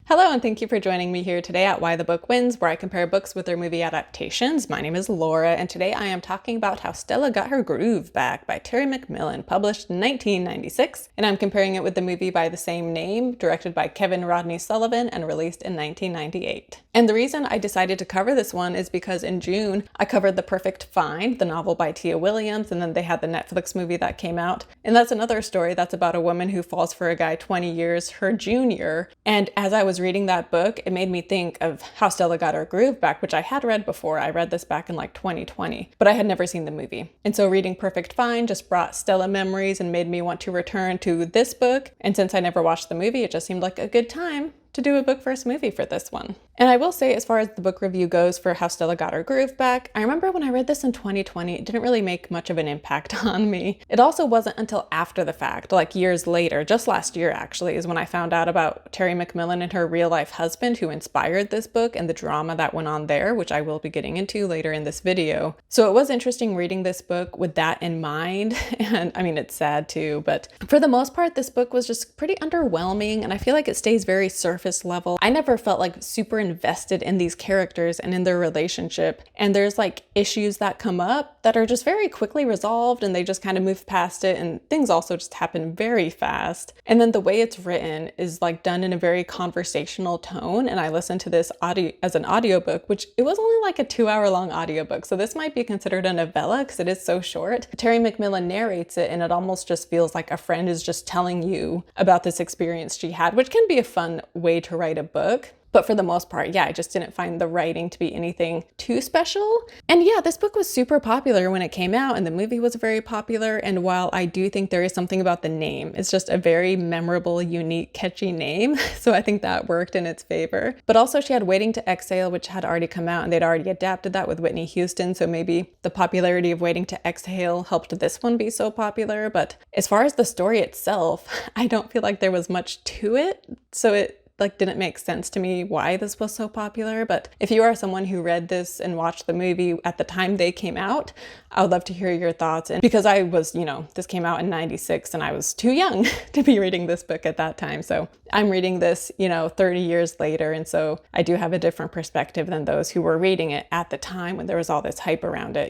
Hello, and thank you for joining me here today at Why the Book Wins, where I compare books with their movie adaptations. My name is Laura, and today I am talking about How Stella Got Her Groove Back by Taye McMillan, published in 1996, and I'm comparing it with the movie by the same name, directed by Kevin Rodney Sullivan and released in 1998. And the reason I decided to cover this one is because in June, I covered The Perfect Find, the novel by Taye Williams, and then they had the Netflix movie that came out. And that's another story that's about a woman who falls for a guy 20 years her junior. And as I was reading that book, it made me think of How Stella Got Her Groove Back, which I had read before. I read this back in like 2020, but I had never seen the movie. And so reading Perfect Find just brought Stella memories and made me want to return to this book. And since I never watched the movie, it just seemed like a good time to do a book versus movie for this one. And I will say, as far as the book review goes for How Stella Got Her Groove Back, I remember when I read this in 2020, it didn't really make much of an impact on me. It also wasn't until after the fact, like years later, just last year actually, is when I found out about Taye McMillan and her real-life husband who inspired this book and the drama that went on there, which I will be getting into later in this video. So it was interesting reading this book with that in mind, and I mean, it's sad too, but for the most part, this book was just pretty underwhelming, and I feel like it stays very surface level. I never felt like super invested in these characters and in their relationship, and there's like issues that come up that are just very quickly resolved and they just kind of move past it, and things also just happen very fast. And then the way it's written is like done in a very conversational tone, and I listened to this audio as an audiobook, which it was only like a 2-hour long audiobook, so this might be considered a novella because it is so short. Taye McMillan narrates it, and it almost just feels like a friend is just telling you about this experience she had, which can be a fun way to write a book. But for the most part, yeah, I just didn't find the writing to be anything too special. And yeah, this book was super popular when it came out, and the movie was very popular. And while I do think there is something about the name, it's just a very memorable, unique, catchy name. So I think that worked in its favor. But also she had Waiting to Exhale, which had already come out, and they'd already adapted that with Whitney Houston. So maybe the popularity of Waiting to Exhale helped this one be so popular. But as far as the story itself, I don't feel like there was much to it. So it didn't make sense to me why this was so popular. But if you are someone who read this and watched the movie at the time they came out, I would love to hear your thoughts. And because I was, this came out in 96 and I was too young to be reading this book at that time. So I'm reading this, 30 years later. And so I do have a different perspective than those who were reading it at the time when there was all this hype around it,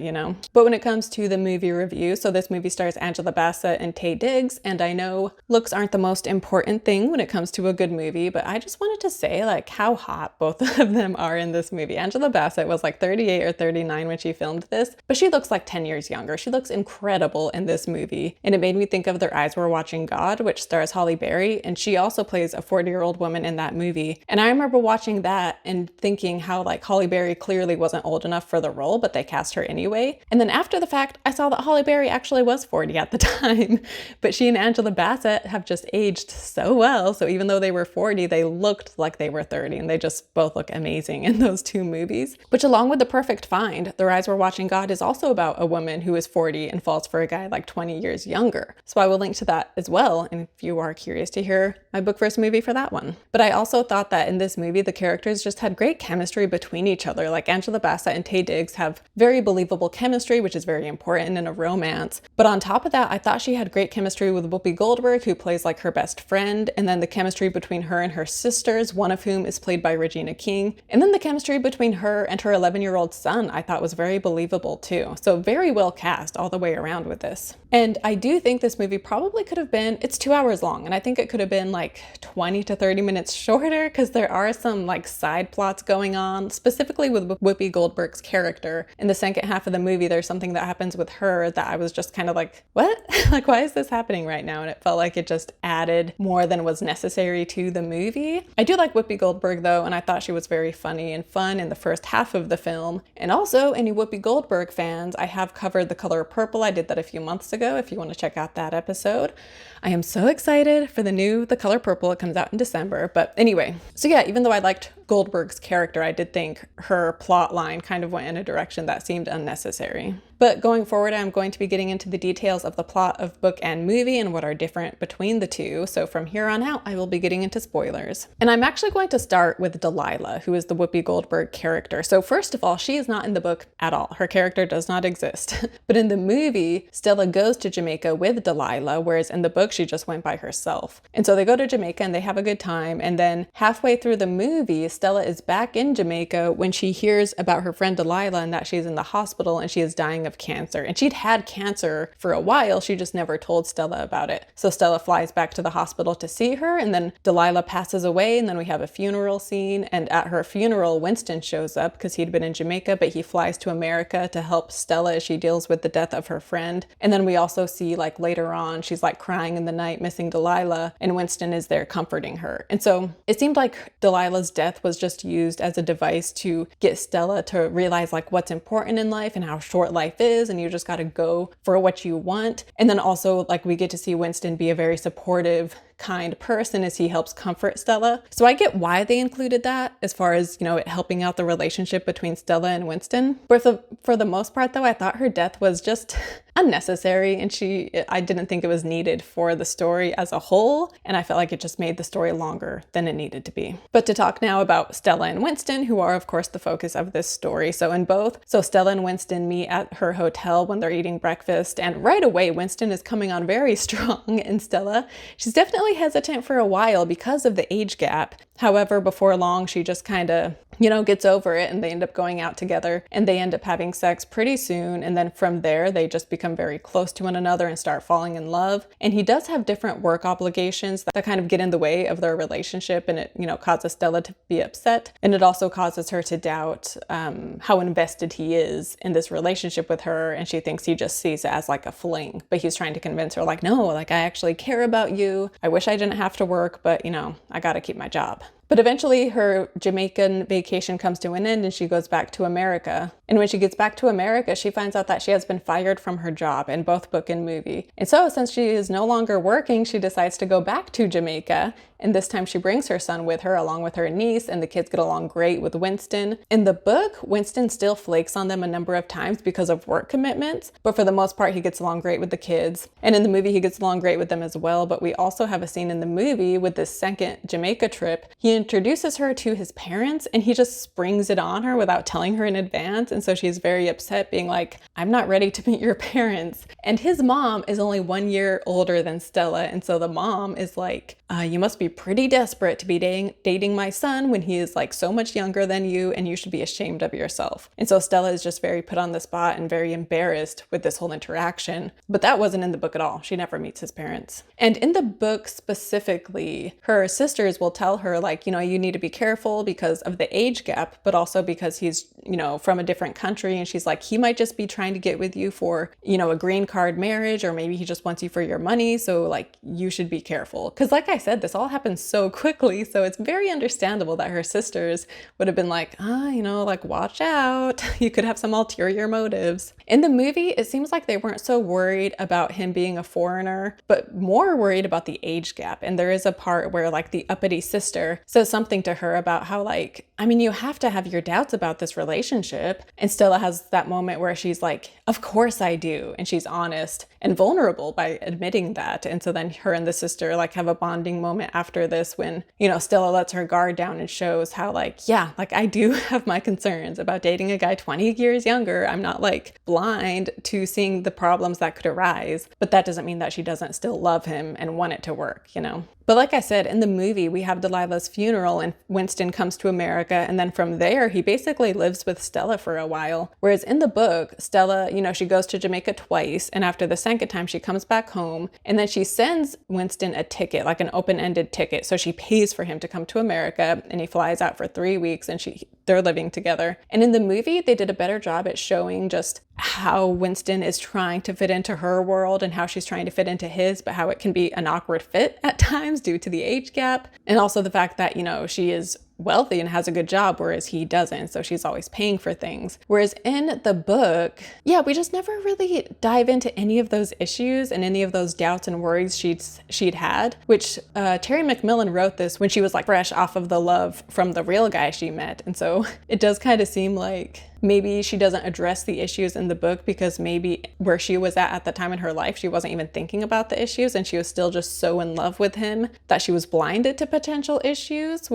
But when it comes to the movie review, so this movie stars Angela Bassett and Taye Diggs. And I know looks aren't the most important thing when it comes to a good movie, but I just wanted to say how hot both of them are in this movie. Angela Bassett was like 38 or 39 when she filmed this, but she looks like 10 years younger. She looks incredible in this movie. And it made me think of Their Eyes Were Watching God, which stars Halle Berry. And she also plays a 40-year-old woman in that movie. And I remember watching that and thinking how Halle Berry clearly wasn't old enough for the role, but they cast her anyway. And then after the fact, I saw that Halle Berry actually was 40 at the time. But she and Angela Bassett have just aged so well. So even though they were 40, they looked like they were 30, and they just both look amazing in those two movies. Which, along with The Perfect Find, Their Eyes Were Watching God is also about a woman who is 40 and falls for a guy 20 years younger. So I will link to that as well, and if you are curious to hear my book versus movie for that one. But I also thought that in this movie, the characters just had great chemistry between each other. Angela Bassett and Taye Diggs have very believable chemistry, which is very important in a romance. But on top of that, I thought she had great chemistry with Whoopi Goldberg, who plays her best friend, and then the chemistry between her and her sisters, one of whom is played by Regina King. And then the chemistry between her and her 11-year-old son I thought was very believable too. So very well cast all the way around with this. And I do think this movie probably could have been, it's 2 hours long, and I think it could have been 20 to 30 minutes shorter because there are some side plots going on, specifically with Whoopi Goldberg's character. In the second half of the movie, there's something that happens with her that I was just kind of what? Why is this happening right now? And it felt like it just added more than was necessary to the movie. I do like Whoopi Goldberg though, and I thought she was very funny and fun in the first half of the film. And also, any Whoopi Goldberg fans, I have covered The Color Purple. I did that a few months ago if you want to check out that episode. I am so excited for the Color Purple. It comes out in December. But anyway, so yeah, even though I liked Goldberg's character, I did think her plot line kind of went in a direction that seemed unnecessary. But going forward, I'm going to be getting into the details of the plot of book and movie and what are different between the two. So from here on out, I will be getting into spoilers. And I'm actually going to start with Delilah, who is the Whoopi Goldberg character. So first of all, she is not in the book at all. Her character does not exist. But in the movie, Stella goes to Jamaica with Delilah, whereas in the book, she just went by herself. And so they go to Jamaica and they have a good time. And then halfway through the movie, Stella is back in Jamaica when she hears about her friend Delilah and that she's in the hospital and she is dying of cancer. And she'd had cancer for a while, she just never told Stella about it. So Stella flies back to the hospital to see her, and then Delilah passes away, and then we have a funeral scene. And at her funeral, Winston shows up because he'd been in Jamaica, but he flies to America to help Stella as she deals with the death of her friend. And then we also see like later on, she's like crying in the night, missing Delilah, and Winston is there comforting her. And so it seemed like Delilah's death was just used as a device to get Stella to realize like what's important in life and how short life is, and you just got to go for what you want. And then also like we get to see Winston be a very supportive, kind person as he helps comfort Stella. So I get why they included that as far as, you know, it helping out the relationship between Stella and Winston. But for the most part though, I thought her death was just unnecessary, and I didn't think it was needed for the story as a whole, and I felt like it just made the story longer than it needed to be. But to talk now about Stella and Winston, who are of course the focus of this story. So Stella and Winston meet at her hotel when they're eating breakfast, and right away Winston is coming on very strong in Stella. She's definitely hesitant for a while because of the age gap. However, before long, she just kind of, you know, gets over it, and they end up going out together and they end up having sex pretty soon. And then from there, they just become very close to one another and start falling in love. And he does have different work obligations that kind of get in the way of their relationship, and it, you know, causes Stella to be upset. And it also causes her to doubt how invested he is in this relationship with her. And she thinks he just sees it as like a fling, but he's trying to convince her like, no, like I actually care about you. I wish I didn't have to work, but you know, I got to keep my job. But eventually her Jamaican vacation comes to an end and she goes back to America. And when she gets back to America, she finds out that she has been fired from her job in both book and movie. And so since she is no longer working, she decides to go back to Jamaica. And this time she brings her son with her along with her niece, and the kids get along great with Winston. In the book, Winston still flakes on them a number of times because of work commitments, but for the most part, he gets along great with the kids. And in the movie, he gets along great with them as well. But we also have a scene in the movie with this second Jamaica trip. He introduces her to his parents and he just springs it on her without telling her in advance. And so she's very upset, being like, I'm not ready to meet your parents. And his mom is only 1 year older than Stella. And so the mom is like, you must be pretty desperate to be dating my son when he is like so much younger than you, and you should be ashamed of yourself. And so Stella is just very put on the spot and very embarrassed with this whole interaction. But that wasn't in the book at all. She never meets his parents. And in the book specifically, her sisters will tell her like, you know, you need to be careful because of the age gap, but also because he's, you know, from a different country. And she's like, he might just be trying to get with you for, you know, a green card marriage, or maybe he just wants you for your money. So like, you should be careful. Because like I said, this all happens so quickly. So it's very understandable that her sisters would have been like, you know, like watch out. You could have some ulterior motives. In the movie, it seems like they weren't so worried about him being a foreigner, but more worried about the age gap. And there is a part where like the uppity sister says something to her about how like, I mean, you have to have your doubts about this relationship. And Stella has that moment where she's like, of course I do. And she's honest and vulnerable by admitting that. And so then her and the sister like have a bonding moment after this when, you know, Stella lets her guard down and shows how like, yeah, like I do have my concerns about dating a guy 20 years younger. I'm not like blind to seeing the problems that could arise, but that doesn't mean that she doesn't still love him and want it to work, you know? But like I said, in the movie, we have Delilah's funeral and Winston comes to America. And then from there, he basically lives with Stella for a while. Whereas in the book, Stella, you know, she goes to Jamaica twice. And after the second time, she comes back home. And then she sends Winston a ticket, like an open-ended ticket. So she pays for him to come to America and he flies out for 3 weeks and they're living together. And in the movie, they did a better job at showing just how Winston is trying to fit into her world and how she's trying to fit into his, but how it can be an awkward fit at times due to the age gap. And also the fact that, you know, she is wealthy and has a good job, whereas he doesn't. So she's always paying for things. Whereas in the book, yeah, we just never really dive into any of those issues and any of those doubts and worries she'd had, which Taye McMillan wrote this when she was like fresh off of the love from the real guy she met. And so it does kind of seem like maybe she doesn't address the issues in the book because maybe where she was at the time in her life, she wasn't even thinking about the issues, and she was still just so in love with him that she was blinded to potential issues.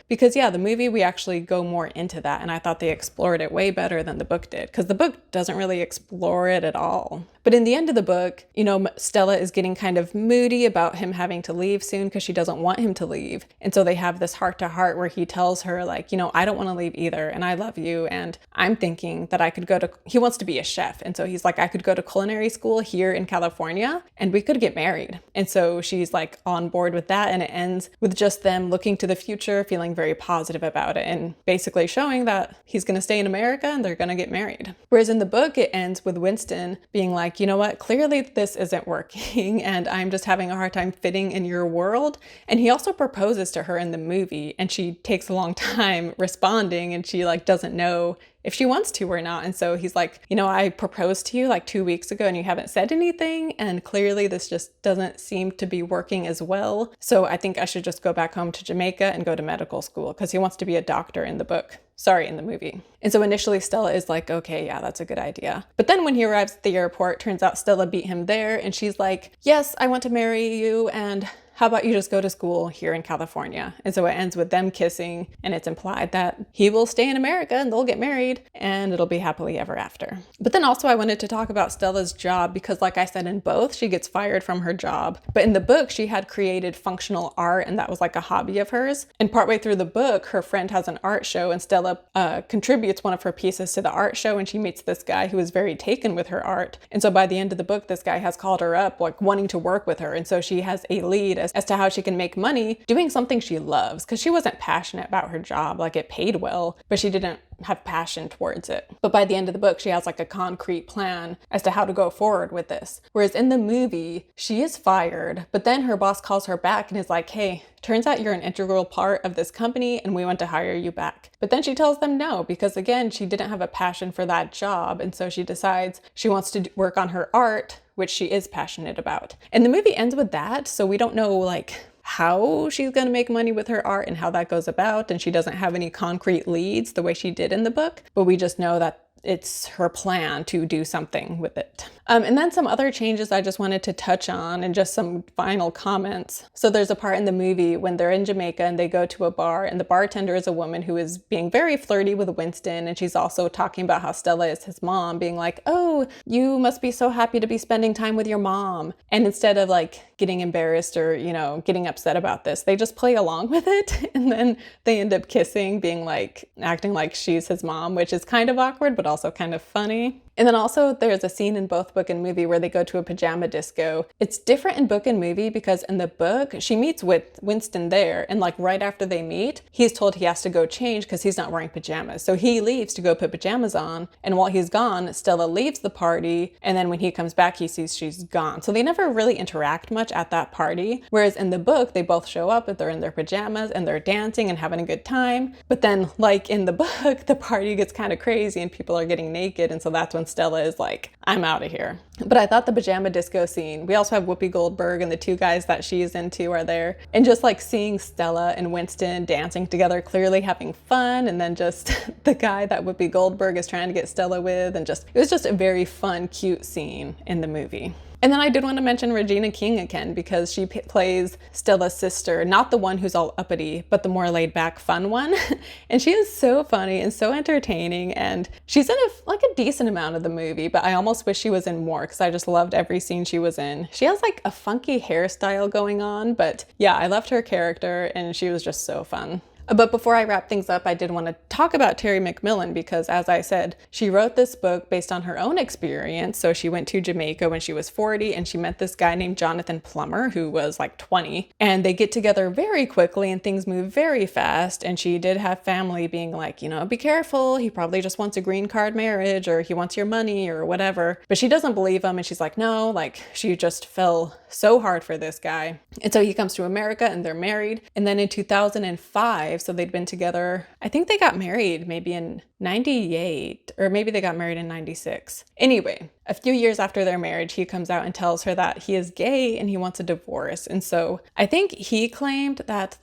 Because yeah, the movie, we actually go more into that, and I thought they explored it way better than the book did, because the book doesn't really explore it at all. But in the end of the book, you know, Stella is getting kind of moody about him having to leave soon because she doesn't want him to leave. And so they have this heart-to-heart where he tells her, like, you know, I don't want to leave either, and I love you, and I'm thinking that I could he wants to be a chef. And so he's like, I could go to culinary school here in California and we could get married. And so she's like on board with that. And it ends with just them looking to the future, feeling very positive about it, and basically showing that he's going to stay in America and they're going to get married. Whereas in the book, it ends with Winston being like, you know what, clearly this isn't working and I'm just having a hard time fitting in your world. And he also proposes to her in the movie, and she takes a long time responding, and she like doesn't know if she wants to or not. And so he's like, you know, I proposed to you like 2 weeks ago and you haven't said anything. And clearly this just doesn't seem to be working as well. So I think I should just go back home to Jamaica and go to medical school, because he wants to be a doctor in the movie. And so initially Stella is like, okay, yeah, that's a good idea. But then when he arrives at the airport, turns out Stella beat him there. And she's like, yes, I want to marry you. And how about you just go to school here in California? And so it ends with them kissing, and it's implied that he will stay in America and they'll get married and it'll be happily ever after. But then also I wanted to talk about Stella's job, because like I said, in both, she gets fired from her job. But in the book, she had created functional art, and that was like a hobby of hers. And partway through the book, her friend has an art show, and Stella contributes one of her pieces to the art show, and she meets this guy who is very taken with her art. And so by the end of the book, this guy has called her up, like wanting to work with her. And so she has a lead as to how she can make money doing something she loves, because she wasn't passionate about her job. Like, it paid well, but she didn't have passion towards it. But by the end of the book, she has like a concrete plan as to how to go forward with this. Whereas in the movie, she is fired, but then her boss calls her back and is like, hey, turns out you're an integral part of this company and we want to hire you back. But then she tells them no, because again, she didn't have a passion for that job. And so she decides she wants to work on her art, which she is passionate about. And the movie ends with that. So we don't know like how she's going to make money with her art and how that goes about. And she doesn't have any concrete leads the way she did in the book, but we just know that it's her plan to do something with it. And then some other changes I just wanted to touch on, and just some final comments. So there's a part in the movie when they're in Jamaica and they go to a bar, and the bartender is a woman who is being very flirty with Winston. And she's also talking about how Stella is his mom, being like, oh, you must be so happy to be spending time with your mom. And instead of like getting embarrassed or, you know, getting upset about this, they just play along with it. And then they end up kissing, being like, acting like she's his mom, which is kind of awkward, but also kind of funny. And then also there's a scene in both book and movie where they go to a pajama disco. It's different in book and movie because in the book, she meets with Winston there, and like right after they meet, he's told he has to go change because he's not wearing pajamas. So he leaves to go put pajamas on, and while he's gone, Stella leaves the party, and then when he comes back, he sees she's gone. So they never really interact much at that party. Whereas in the book, they both show up and they're in their pajamas and they're dancing and having a good time. But then like in the book, the party gets kind of crazy and people are getting naked, and so that's when Stella is like, I'm out of here. But I thought the pajama disco scene, we also have Whoopi Goldberg and the two guys that she's into are there. And just like seeing Stella and Winston dancing together, clearly having fun. And then just the guy that Whoopi Goldberg is trying to get Stella with. And just, it was just a very fun, cute scene in the movie. And then I did want to mention Regina King again, because she plays Stella's sister, not the one who's all uppity, but the more laid back, fun one. And she is so funny and so entertaining. And she's in a decent amount of the movie, but I almost wish she was in more because I just loved every scene she was in. She has like a funky hairstyle going on, but yeah, I loved her character and she was just so fun. But before I wrap things up, I did want to talk about Taye McMillan because, as I said, she wrote this book based on her own experience. So she went to Jamaica when she was 40 and she met this guy named Jonathan Plummer who was like 20. And they get together very quickly and things move very fast. And she did have family being like, you know, be careful. He probably just wants a green card marriage, or he wants your money or whatever. But she doesn't believe him. And she's like, no, like she just fell so hard for this guy. And so he comes to America and they're married. And then in 2005, life. So they'd been together, I think they got married maybe in 98, or maybe they got married in 96. Anyway, a few years after their marriage, he comes out and tells her that he is gay and he wants a divorce. And so I think he claimed that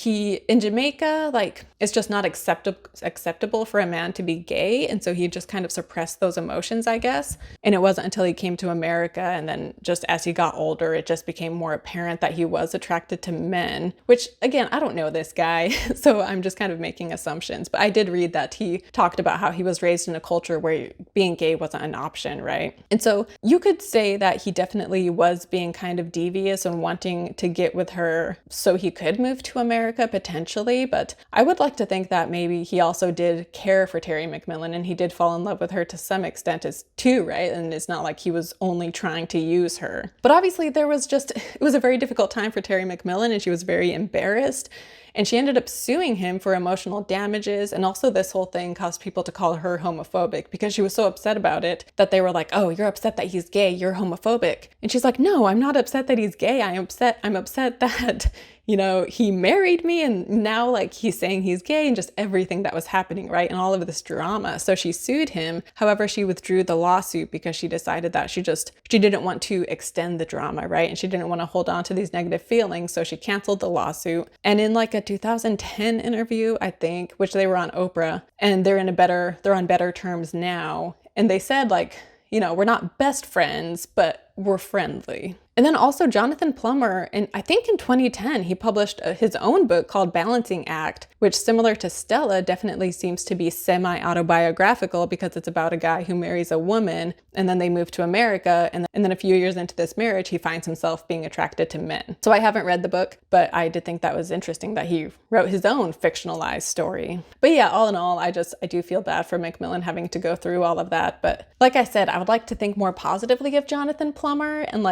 in Jamaica, it's just not acceptable for a man to be gay. And so he just kind of suppressed those emotions, I guess. And it wasn't until he came to America, and then just as he got older, it just became more apparent that he was attracted to men, which again, I don't know this guy, so I'm just kind of making assumptions. But I did read that he talked about how he was raised in a culture where being gay wasn't an option, right? And so you could say that he definitely was being kind of devious and wanting to get with her so he could move to America potentially, but I would like to think that maybe he also did care for Taye McMillan, and he did fall in love with her to some extent too, right? And it's not like he was only trying to use her. But obviously it was a very difficult time for Taye McMillan, and she was very embarrassed. And she ended up suing him for emotional damages. And also this whole thing caused people to call her homophobic because she was so upset about it that they were like, oh, you're upset that he's gay, you're homophobic. And she's like, no, I'm not upset that he's gay. I'm upset that, he married me, and now he's saying he's gay, and just everything that was happening, right? And all of this drama. So she sued him. However, she withdrew the lawsuit because she decided that she didn't want to extend the drama, right? And she didn't want to hold on to these negative feelings. So she canceled the lawsuit. And in a 2010 interview, I think, which they were on Oprah, and they're on better terms now. And they said we're not best friends, but we're friendly. And then also Jonathan Plummer, and I think in 2010, he published his own book called Balancing Act, which, similar to Stella, definitely seems to be semi-autobiographical because it's about a guy who marries a woman and then they move to America. And then a few years into this marriage, he finds himself being attracted to men. So I haven't read the book, but I did think that was interesting that he wrote his own fictionalized story. But yeah, all in all, I do feel bad for McMillan having to go through all of that. But like I said, I would like to think more positively of Jonathan Plummer. And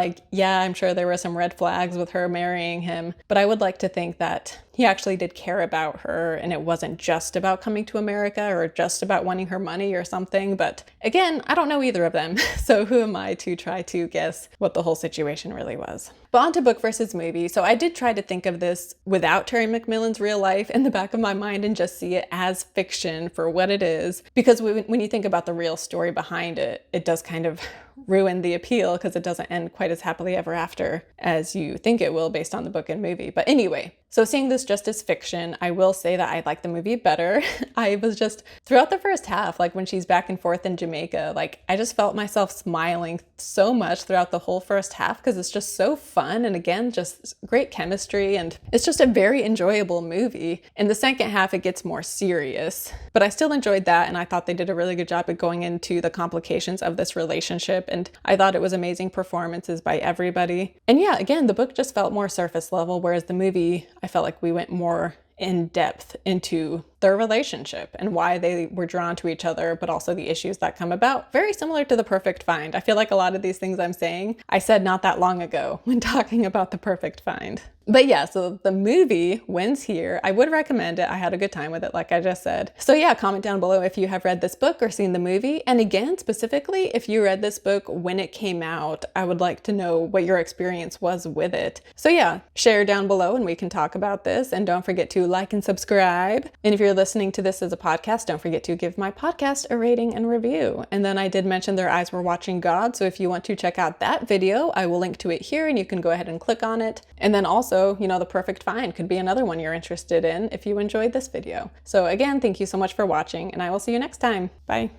I'm sure there were some red flags with her marrying him, but I would like to think that he actually did care about her, and it wasn't just about coming to America or just about wanting her money or something. But again, I don't know either of them, so who am I to try to guess what the whole situation really was? But on to book versus movie. So I did try to think of this without Taye McMillan's real life in the back of my mind and just see it as fiction for what it is, because when you think about the real story behind it, it does kind of ruin the appeal because it doesn't end quite as happily ever after as you think it will based on the book and movie. But anyway, so seeing this just as fiction, I will say that I like the movie better. I was just, throughout the first half, when she's back and forth in Jamaica, I just felt myself smiling so much throughout the whole first half because it's just so fun. And again, just great chemistry. And it's just a very enjoyable movie. In the second half, it gets more serious. But I still enjoyed that. And I thought they did a really good job at going into the complications of this relationship. And I thought it was amazing performances by everybody. And yeah, again, the book just felt more surface level, whereas the movie, I felt like we went more in depth into their relationship and why they were drawn to each other, but also the issues that come about. Very similar to The Perfect Find. I feel like a lot of these things I'm saying, I said not that long ago when talking about The Perfect Find. But yeah, so the movie wins here. I would recommend it. I had a good time with it, like I just said. So yeah, comment down below if you have read this book or seen the movie. And again, specifically, if you read this book when it came out, I would like to know what your experience was with it. So yeah, share down below and we can talk about this. And don't forget to like and subscribe. And if you're listening to this as a podcast, don't forget to give my podcast a rating and review. And then I did mention Their Eyes Were Watching God. So if you want to check out that video, I will link to it here and you can go ahead and click on it. And then also, The Perfect Find could be another one you're interested in if you enjoyed this video. So again, thank you so much for watching and I will see you next time. Bye.